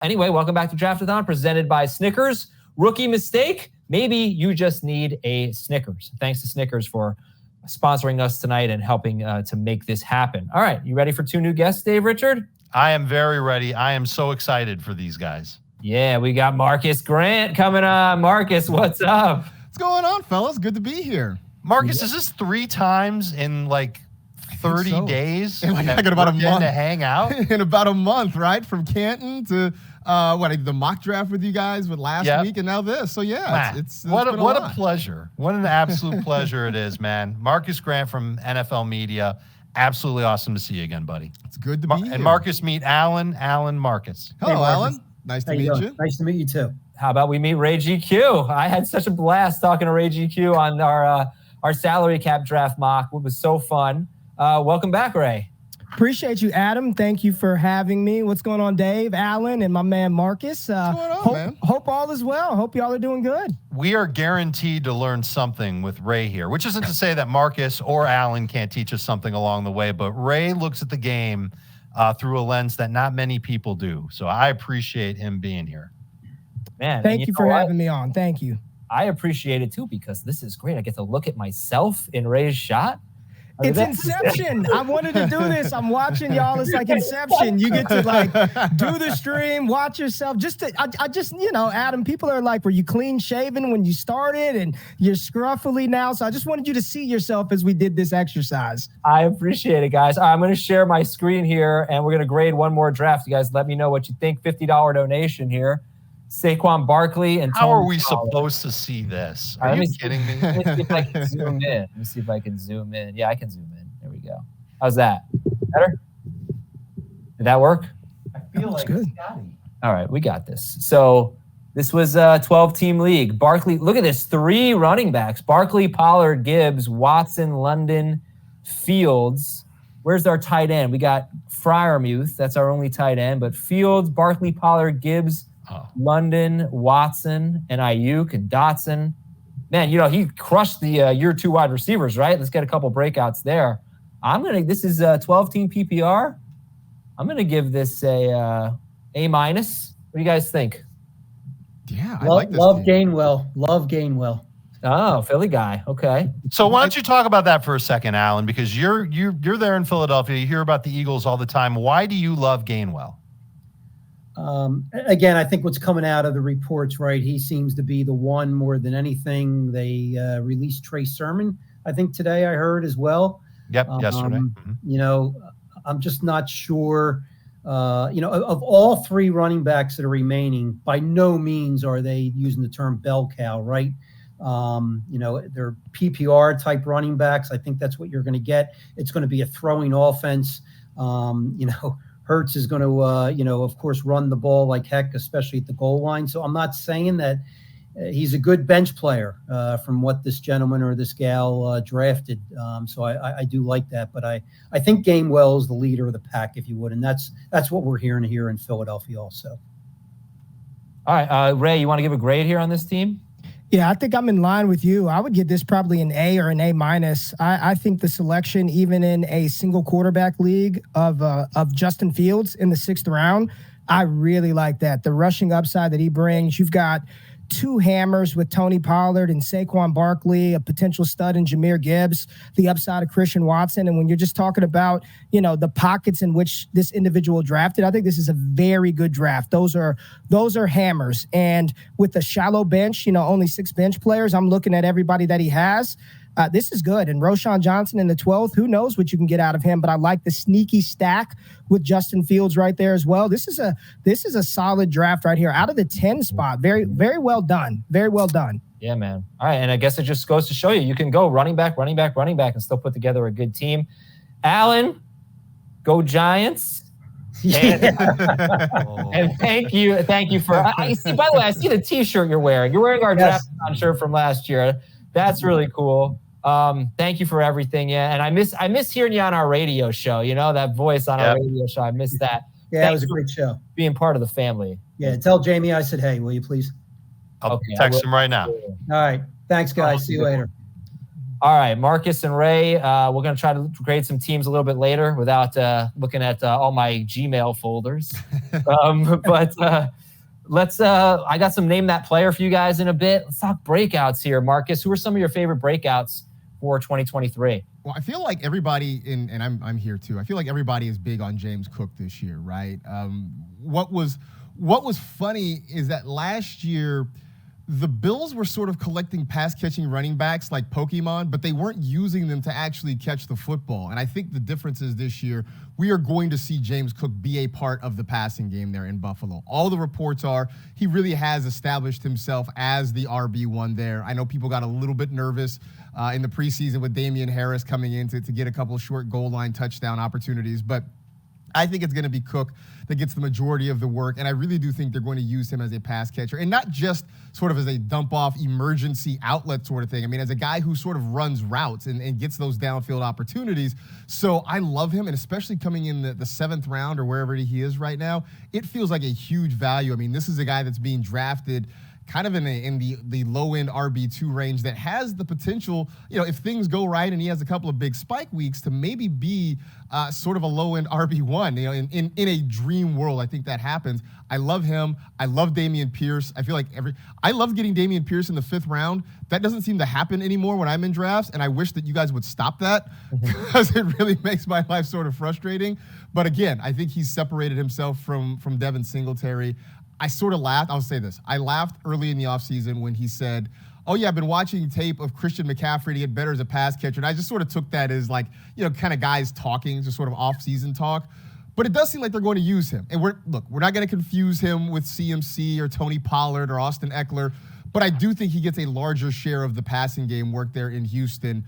Anyway, welcome back to Draft-a-thon presented by Snickers. Rookie mistake? Maybe you just need a Snickers. Thanks to Snickers for sponsoring us tonight and helping to make this happen. All right, you ready for 2 new guests, Dave Richard? I am very ready. I am so excited for these guys. Yeah, we got Marcas Grant coming on. Marcas, what's up? What's going on, fellas? Good to be here. Marcas, is this 3 times in like 30 days? In about a month to hang out? In about a month, right? From Canton to I did the mock draft with you guys last week, and now this. So yeah, it's what a pleasure. What an absolute pleasure it is, man. Marcas Grant from NFL Media. Absolutely awesome to see you again, buddy. It's good to be here. And Marcas, meet Alan Marcas. Hello, Alan. Nice to meet you. Nice to meet you too. How about we meet Ray GQ? I had such a blast talking to Ray GQ on our salary cap draft mock. It was so fun. Welcome back, Ray. Appreciate you, Adam. Thank you for having me. What's going on, Dave, Alan, and my man Marcas? What's going on, man? Hope all is well. Hope y'all are doing good. We are guaranteed to learn something with Ray here, which isn't to say that Marcas or Alan can't teach us something along the way, but Ray looks at the game through a lens that not many people do. So I appreciate him being here. Man, thank you for having me on. Thank you. I appreciate it too, because this is great. I get to look at myself in Ray's shot. It's Inception. I wanted to do this. I'm watching y'all. It's like Inception. You get to like do the stream, watch yourself. I just, Adam, people are like, were you clean shaven when you started and you're scruffily now? So I just wanted you to see yourself as we did this exercise. I appreciate it, guys. I'm going to share my screen here and we're going to grade one more draft. You guys let me know what you think. $50 donation here. Saquon Barkley and how are we supposed to see this? Are you kidding me? Let me see if I can zoom in. Let me see if I can zoom in. Yeah, I can zoom in. There we go. How's that? Better? Did that work? I feel like good. Scotty. All right, we got this. So this was a 12-team league. Barkley, look at this. 3 running backs. Barkley, Pollard, Gibbs, Watson, London, Fields. Where's our tight end? We got Freiermuth. That's our only tight end. But Fields, Barkley, Pollard, Gibbs, London, Watson, and Ayuk and Dotson. Man, he crushed the year 2 wide receivers, right? Let's get a couple breakouts there. This is a 12-team PPR. I'm going to give this a A-. What do you guys think? Yeah, I like this Love Gainwell. Love Gainwell. Oh, Philly guy. Okay. So why don't you talk about that for a second, Alan? Because you're there in Philadelphia. You hear about the Eagles all the time. Why do you love Gainwell? Again, I think what's coming out of the reports, right? He seems to be the one more than anything. They released Trey Sermon, I think today I heard as well. Yep, yesterday. I'm just not sure. Of all 3 running backs that are remaining, by no means are they using the term bell cow, right? They're PPR type running backs. I think that's what you're going to get. It's going to be a throwing offense. Hurts is going to, of course, run the ball like heck, especially at the goal line. So I'm not saying that he's a good bench player from what this gentleman or this gal drafted. So I do like that. But I think Gainwell is the leader of the pack, if you would. And that's what we're hearing here in Philadelphia also. All right. Ray, you want to give a grade here on this team? Yeah, I think I'm in line with you. I would give this probably an A or an A-. I think the selection, even in a single quarterback league of Justin Fields in the 6th round, I really like that. The rushing upside that he brings. You've got 2 hammers with Tony Pollard and Saquon Barkley, a potential stud in Jahmyr Gibbs, the upside of Christian Watson. And when you're just talking about, the pockets in which this individual drafted, I think this is a very good draft. Those are hammers. And with a shallow bench, only 6 bench players, I'm looking at everybody that he has. This is good. And Roschon Johnson in the 12th, who knows what you can get out of him, but I like the sneaky stack with Justin Fields right there as well. This is a solid draft right here out of the 10 spot. Very, very well done. Very well done. Yeah, man. All right. And I guess it just goes to show you can go running back, and still put together a good team. Alan, go Giants. And thank you for, I see, by the way, I see the t-shirt you're wearing. You're wearing our draft-a-thon shirt from last year. That's really cool. Thank you for everything. Yeah. And I miss hearing you on our radio show, that voice on our radio show. I miss that. Yeah, it was a great show. Being part of the family. Yeah. Tell Jamie I said, hey, will you please? I'll text him right now. All right. Thanks, guys. See you later. All right, Marcus and Ray, we're going to try to grade some teams a little bit later without looking at all my Gmail folders. But let's I got some name that player for you guys in a bit. Let's talk breakouts here. Marcus, who are some of your favorite breakouts for 2023? Well, I feel like everybody and I'm here too. I feel like everybody is big on James Cook this year, right? What was funny is that last year the Bills were sort of collecting pass-catching running backs like Pokemon, but they weren't using them to actually catch the football. And I think the difference is this year, we are going to see James Cook be a part of the passing game there in Buffalo. All the reports are he really has established himself as the RB1 there. I know people got a little bit nervous in the preseason with Damian Harris coming in to get a couple of short goal line touchdown opportunities, but I think it's going to be Cook that gets the majority of the work, and I really do think they're going to use him as a pass catcher, and not just sort of as a dump-off emergency outlet sort of thing. I mean, as a guy who sort of runs routes and gets those downfield opportunities. So I love him, and especially coming in the 7th round or wherever he is right now, it feels like a huge value. I mean, this is a guy that's being drafted kind of in the low-end RB2 range that has the potential, if things go right and he has a couple of big spike weeks, to maybe be sort of a low-end RB1. In a dream world, I think that happens. I love him. I love Dameon Pierce. I feel like I love getting Dameon Pierce in the 5th round. That doesn't seem to happen anymore when I'm in drafts, and I wish that you guys would stop that because it really makes my life sort of frustrating. But again, I think he's separated himself from Devin Singletary. I sort of laughed. I'll say this. I laughed early in the offseason when he said, oh, yeah, I've been watching tape of Christian McCaffrey to get better as a pass catcher. And I just sort of took that as like, kind of guys talking, just sort of off-season talk. But it does seem like they're going to use him. And we're not going to confuse him with CMC or Tony Pollard or Austin Eckler. But I do think he gets a larger share of the passing game work there in Houston,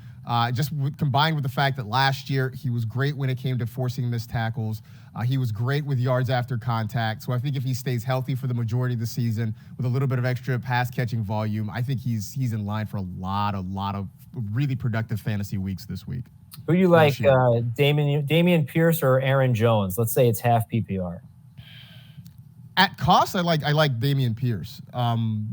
combined with the fact that last year he was great when it came to forcing missed tackles. He was great with yards after contact. So I think if he stays healthy for the majority of the season with a little bit of extra pass-catching volume, I think he's in line for a lot of really productive fantasy weeks this week. Who you like, Dameon Pierce or Aaron Jones? Let's say it's half PPR. At cost, I like Dameon Pierce.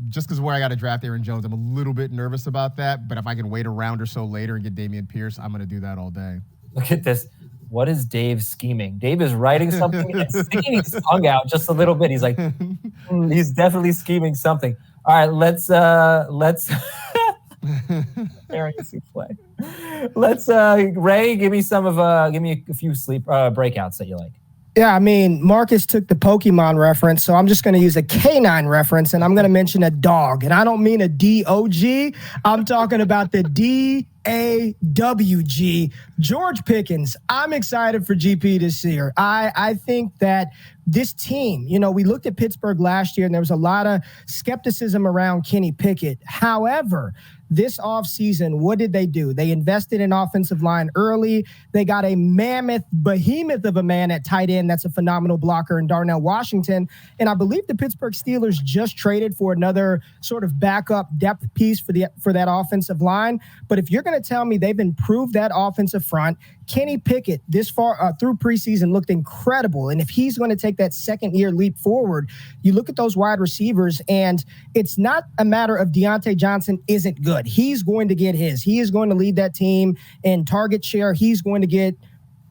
Just because where I got to draft Aaron Jones, I'm a little bit nervous about that. But if I can wait a round or so later and get Dameon Pierce, I'm going to do that all day. Look at this. What is Dave scheming? Dave is writing something and sticking his tongue out just a little bit. He's like, he's definitely scheming something. All right, let's play. Let's Ray, give me a few sleep breakouts that you like. Yeah, I mean, Marcus took the Pokemon reference, so I'm just going to use a canine reference, and I'm going to mention a dog. And I don't mean a D-O-G. I'm talking about the D-A-W-G, George Pickens. I'm excited for GP this year. I think that this team, we looked at Pittsburgh last year, and there was a lot of skepticism around Kenny Pickett. However, this offseason, what did they do? They invested in offensive line early. They got a behemoth of a man at tight end that's a phenomenal blocker in Darnell Washington. And I believe the Pittsburgh Steelers just traded for another sort of backup depth piece for that offensive line. But if you're going to tell me they've improved that offensive front, Kenny Pickett this far through preseason looked incredible. And if he's going to take that second-year leap forward, you look at those wide receivers, and it's not a matter of Deontay Johnson isn't good. He's going to get his. He is going to lead that team in target share. He's going to get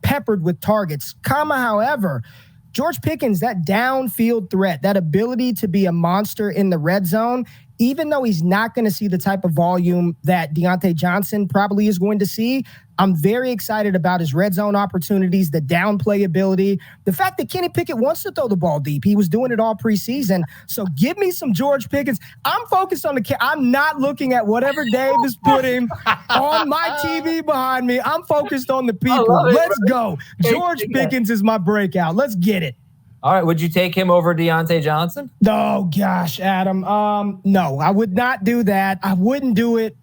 peppered with targets. However, George Pickens, that downfield threat, that ability to be a monster in the red zone, even though he's not going to see the type of volume that Deontay Johnson probably is going to see, I'm very excited about his red zone opportunities, the downplay ability, the fact that Kenny Pickett wants to throw the ball deep. He was doing it all preseason. So give me some George Pickens. I'm focused on I'm not looking at whatever Dave is putting on my TV behind me. I'm focused on the people. Let's go. George Pickens is my breakout. Let's get it. All right. Would you take him over Deontay Johnson? Oh, gosh, Adam. No, I would not do that. I wouldn't do it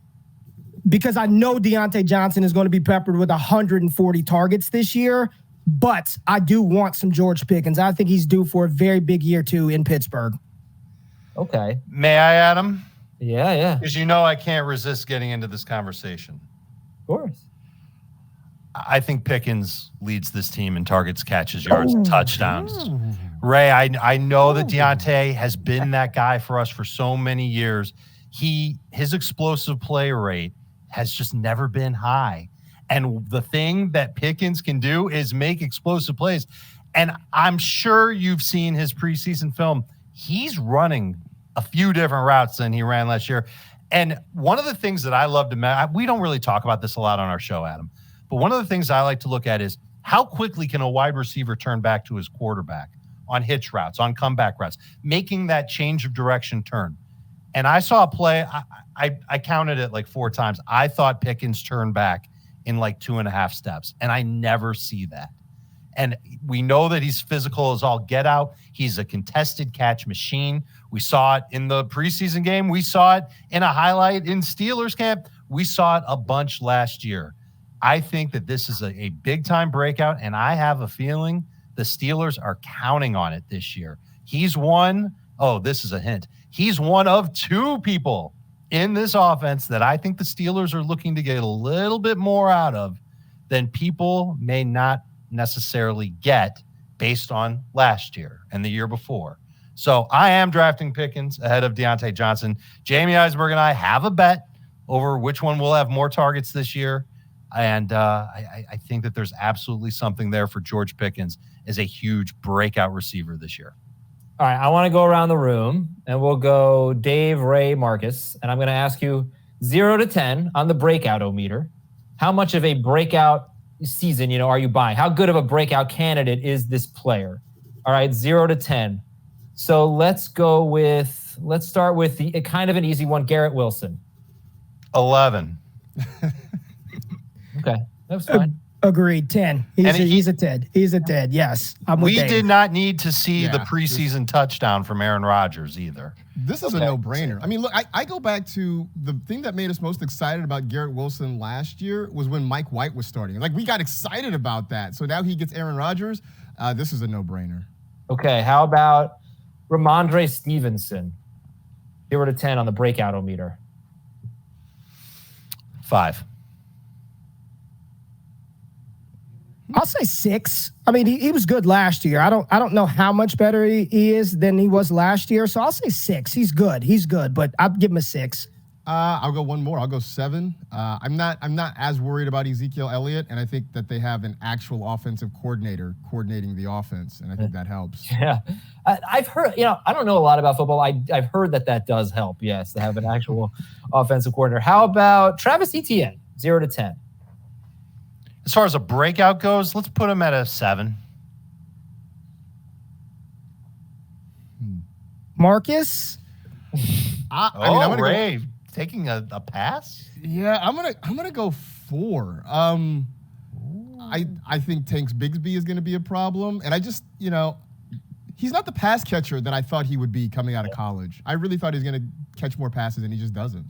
because I know Deontay Johnson is going to be peppered with 140 targets this year. But I do want some George Pickens. I think he's due for a very big year, too, in Pittsburgh. Okay. May I, Adam? Yeah. Because I can't resist getting into this conversation. Of course. I think Pickens leads this team in targets, catches, yards, and touchdowns. Ray, I know that Deontay has been that guy for us for so many years. His explosive play rate has just never been high. And the thing that Pickens can do is make explosive plays. And I'm sure you've seen his preseason film. He's running a few different routes than he ran last year. And one of the things that I love to we don't really talk about this a lot on our show, Adam, but one of the things I like to look at is how quickly can a wide receiver turn back to his quarterback on hitch routes, on comeback routes, making that change of direction turn. And I saw a play, I counted it like 4 times. I thought Pickens turned back in like 2.5 steps, and I never see that. And we know that he's physical as all get out. He's a contested catch machine. We saw it in the preseason game. We saw it in a highlight in Steelers camp. We saw it a bunch last year. I think that this is a big-time breakout, and I have a feeling the Steelers are counting on it this year. He's one of 2 people in this offense that I think the Steelers are looking to get a little bit more out of than people may not necessarily get based on last year and the year before. So I am drafting Pickens ahead of Deontay Johnson. Jamie Eisenberg and I have a bet over which one will have more targets this year. And I think that there's absolutely something there for George Pickens as a huge breakout receiver this year. All right, I want to go around the room, and we'll go Dave, Ray, Marcus, and I'm going to ask you 0 to 10 on the breakout-o-meter. How much of a breakout season, are you buying? How good of a breakout candidate is this player? All right, 0 to 10. So let's start with the kind of an easy one, Garrett Wilson. 11. Okay, that was fine. Agreed. 10. He's a Ted. He's a Ted. Yes. We did not need to see the preseason touchdown from Aaron Rodgers either. This is a no-brainer. I mean, look, I go back to the thing that made us most excited about Garrett Wilson last year was when Mike White was starting. Like, we got excited about that. So now he gets Aaron Rodgers. This is a no-brainer. Okay, how about Ramondre Stevenson? 0 to 10 on the breakout-o-meter. 5. I'll say 6. I mean, he was good last year. I don't know how much better he is than he was last year. So I'll say 6. He's good, but I'll give him a 6. I'll go one more. I'll go 7. I'm not as worried about Ezekiel Elliott, and I think that they have an actual offensive coordinator coordinating the offense, and I think that helps. Yeah, I've heard. I don't know a lot about football. I've heard that does help. Yes, to have an actual offensive coordinator. How about Travis Etienne? 0 to 10. As far as a breakout goes, let's put him at a 7. Marcus? I'm gonna Ray, taking a pass? Yeah, I'm gonna go 4. I think Tanks Bigsby is gonna be a problem, and I just he's not the pass catcher that I thought he would be coming out of college. I really thought he was gonna catch more passes, and he just doesn't.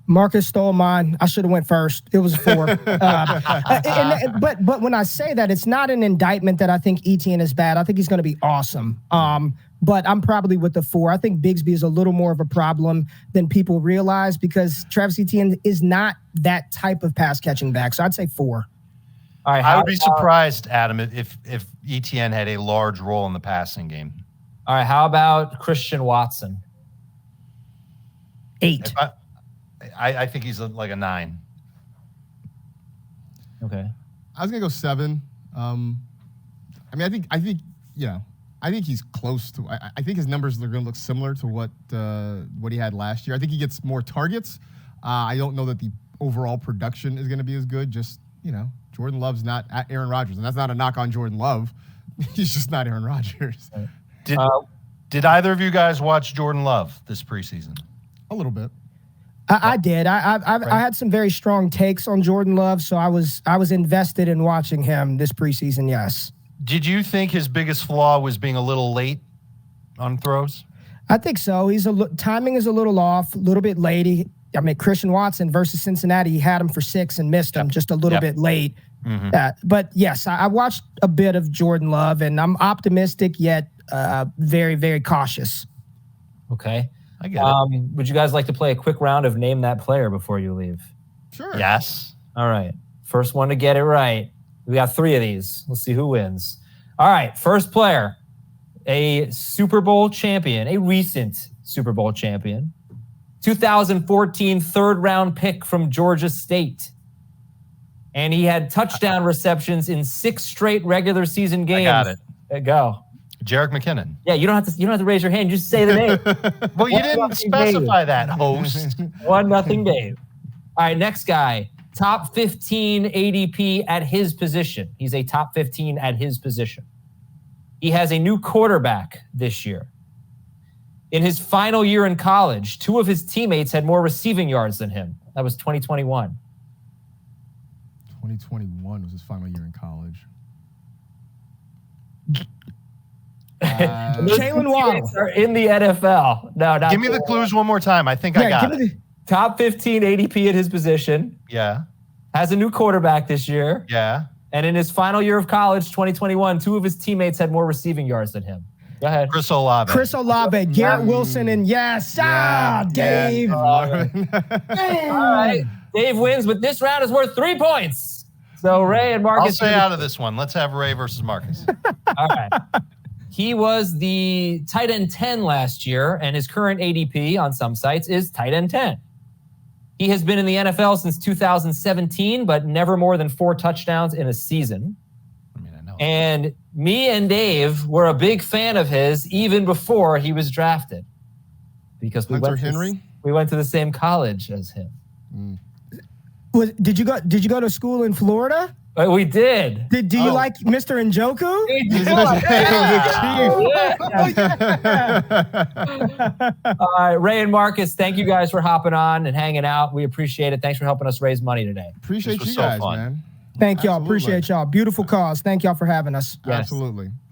Marcus stole mine. I should have went first. It was 4. But when I say that, it's not an indictment that I think Etienne is bad. I think he's going to be awesome. But I'm probably with the 4. I think Bigsby is a little more of a problem than people realize because Travis Etienne is not that type of pass catching back. So I'd say 4. All right. I would be surprised, Adam, if Etienne had a large role in the passing game. All right. How about Christian Watson? 8. I think he's like a 9. Okay. I was gonna go 7. I think he's close to. I think his numbers are gonna look similar to what he had last year. I think he gets more targets. I don't know that the overall production is gonna be as good. Just Jordan Love's not at Aaron Rodgers, and that's not a knock on Jordan Love. He's just not Aaron Rodgers. Did either of you guys watch Jordan Love this preseason? A little bit. I did. I had some very strong takes on Jordan Love, so I was invested in watching him this preseason. Yes. Did you think his biggest flaw was being a little late on throws? I think so. Timing is a little off, a little bit late. Christian Watson versus Cincinnati, he had him for 6 and missed him just a little bit late. Mm-hmm. But yes, I watched a bit of Jordan Love, and I'm optimistic yet very, very cautious. Okay. I get it. Would you guys like to play a quick round of Name That Player before you leave? Sure. Yes. All right. First one to get it right. We got 3 of these. Let's see who wins. All right. First player, a Super Bowl champion, a recent Super Bowl champion. 2014 third-round pick from Georgia State. And he had touchdown receptions in 6 straight regular season games. I got it. There you go. Jarek McKinnon. Yeah, you don't have to raise your hand. Just say the name. Well, you didn't specify that, host. 1-0 Dave. All right, next guy. Top 15 ADP at his position. He's a top 15 at his position. He has a new quarterback this year. In his final year in college, 2 of his teammates had more receiving yards than him. That was 2021. 2021 was his final year in college. Jalen Waddle are in the NFL. No, not Give me the clues one more time. I think I got it. Top 15 ADP at his position. Yeah. Has a new quarterback this year. Yeah. And in his final year of college, 2021, 2 of his teammates had more receiving yards than him. Go ahead. Chris Olave. Garrett Wilson, and Dave. All right. Dave wins, but this round is worth 3 points. So Ray and Marcus. I'll stay out of this one. Let's have Ray versus Marcus. All right. He was the tight end 10 last year, and his current ADP on some sites is tight end 10. He has been in the NFL since 2017, but never more than 4 touchdowns in a season. I know. And me and Dave were a big fan of his even before he was drafted, because we went to the same college as him. Did you go to school in Florida? We did. Do you like Mr. Njoku? All right, Ray and Marcus, thank you guys for hopping on and hanging out. We appreciate it. Thanks for helping us raise money today. Appreciate you guys, man. Thank y'all. Appreciate y'all. Beautiful cause. Thank y'all for having us. Yes. Absolutely.